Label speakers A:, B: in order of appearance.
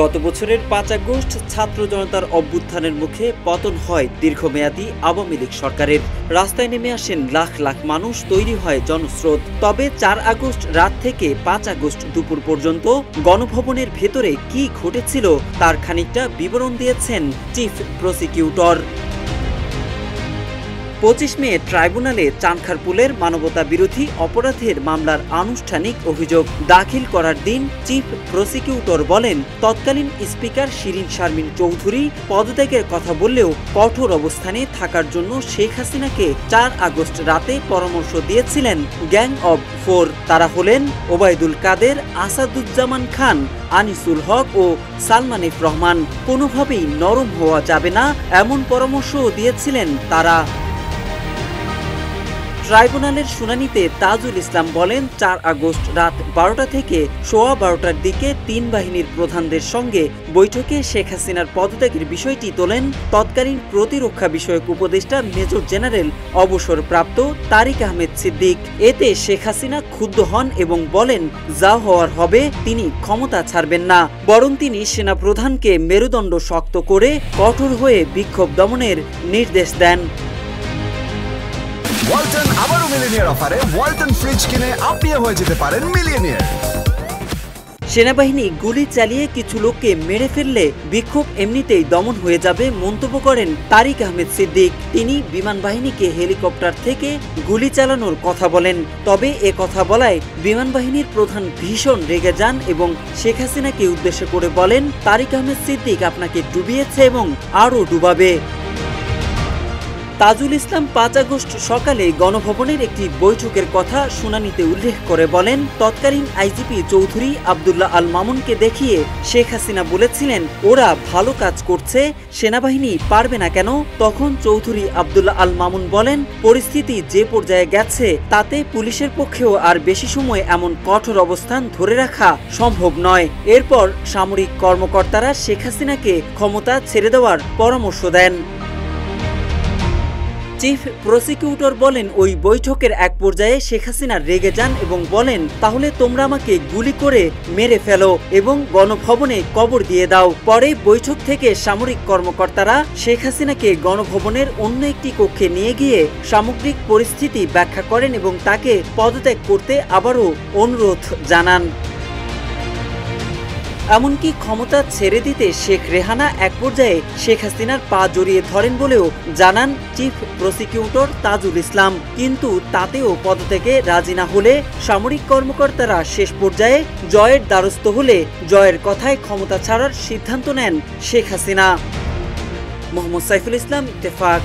A: গত বছরের ৫ আগস্ট ছাত্র জনতার অভ্যুত্থানের মুখে পতন হয় দীর্ঘমেয়াদী আওয়ামী লীগ সরকারের। রাস্তায় নেমে আসেন লাখ লাখ মানুষ, তৈরি হয় জনস্রোত। তবে ৪ আগস্ট রাত থেকে ৫ আগস্ট দুপুর পর্যন্ত গণভবনের ভেতরে কি ঘটেছিল তার খানিকটা বিবরণ দিয়েছেন চিফ প্রসিকিউটর। ২৫ মে ট্রাইব্যুনালে চানখারপুলের মানবতা বিরোধী অপরাধের মামলার আনুষ্ঠানিক অভিযোগ দাখিল করার দিন চিফ প্রসিকিউটর বলেন, তৎকালীন স্পিকার শিরিন শারমিন চৌধুরী পদত্যাগের কথা বললেও কঠোর অবস্থানে থাকার জন্য শেখ হাসিনাকে ৪ আগস্ট রাতে পরামর্শ দিয়েছিলেন গ্যাং অব 4। তারা হলেন ওবায়দুল কাদের, আসাদুজ্জামান খান, আনিসুল হক ও সালমান এফ রহমান। কোনোভাবেই নরম হওয়া যাবে না এমন পরামর্শও দিয়েছিলেন তারা। ট্রাইব্যুনালের শুনানিতে তাজুল ইসলাম বলেন, ৪ আগস্ট রাত ১২টা থেকে সোয়া ১২টার দিকে ৩ বাহিনীর প্রধানদের সঙ্গে বৈঠকে শেখ হাসিনার পদত্যাগের বিষয়টি তোলেন তৎকালীন প্রতিরক্ষা বিষয়ক উপদেষ্টা মেজর জেনারেল অবসরপ্রাপ্ত তারিক আহমেদ সিদ্দিক। এতে শেখ হাসিনা ক্ষুব্ধ হন এবং বলেন, যা হওয়ার হবে, তিনি ক্ষমতা ছাড়বেন না, বরং তিনি সেনাপ্রধানকে মেরুদণ্ড শক্ত করে কঠোর হয়ে বিক্ষোভ দমনের নির্দেশ দেন।
B: ওয়ালটন আবারও মিলিয়নিয়ার অফারে ওয়ালটন ফ্রিজ কিনে আপনিও হয়ে যেতে পারেন মিলিয়নিয়ার।
A: সেনাবাহিনী গুলি চালিয়ে কিছু লোককে মেরে ফেললে বিক্ষোভ এমনিতেই দমন হয়ে যাবে মন্তব্য করেন তারিক আহমেদ সিদ্দিক। তিনি বিমান বাহিনীকে হেলিকপ্টার থেকে গুলি চালানোর কথা বলেন। তবে এ কথা বলায় বিমান বাহিনীর প্রধান ভীষণ রেগে যান এবং শেখ হাসিনাকে উদ্দেশ্য করে বলেন, তারিক আহমেদ সিদ্দিক আপনাকে ডুবিয়েছে এবং আরও ডুবাবে। তাজুল ইসলাম ৫ আগস্ট সকালে গণভবনের একটি বৈঠকের কথা শুনানিতে উল্লেখ করে বলেন, তৎকালীন আইজিপি চৌধুরী আব্দুল্লাহ আল মামুনকে দেখিয়ে শেখ হাসিনা বলেছিলেন, ওরা ভালো কাজ করছে, সেনাবাহিনী পারবে না কেন? তখন চৌধুরী আব্দুল্লাহ আল মামুন বলেন, পরিস্থিতি যে পর্যায়ে গেছে তাতে পুলিশের পক্ষেও আর বেশি সময় এমন কঠোর অবস্থান ধরে রাখা সম্ভব নয়। এরপর সামরিক কর্মকর্তারা শেখ হাসিনাকে ক্ষমতা ছেড়ে দেওয়ার পরামর্শ দেন। চিফ প্রসিকিউটর বলেন, ওই বৈঠকের এক পর্যায়ে শেখ হাসিনা রেগে যান এবং বলেন, তাহলে তোমরা আমাকে গুলি করে মেরে ফেলো এবং গণভবনে কবর দিয়ে দাও। পরে বৈঠক থেকে সামরিক কর্মকর্তারা শেখ হাসিনাকে গণভবনের অন্য একটি কক্ষে নিয়ে গিয়ে সামগ্রিক পরিস্থিতি ব্যাখ্যা করেন এবং তাকে পদত্যাগ করতে আবারও অনুরোধ জানান। এমনকি ক্ষমতা ছেড়ে দিতে শেখ রেহানা এক পর্যায়ে শেখ হাসিনার পা জড়িয়ে ধরেন বলেও জানান চিফ প্রসিকিউটর তাজুল ইসলাম। কিন্তু তাতেও পদত্যাগে রাজি না হলে সামরিক কর্মকর্তারা শেষ পর্যায়ে জয়ের দ্বারস্থ হলে জয়ের কথায় ক্ষমতা ছাড়ার সিদ্ধান্ত নেন শেখ হাসিনা। মোহাম্মদ সাইফুল ইসলাম, ইত্তেফাক।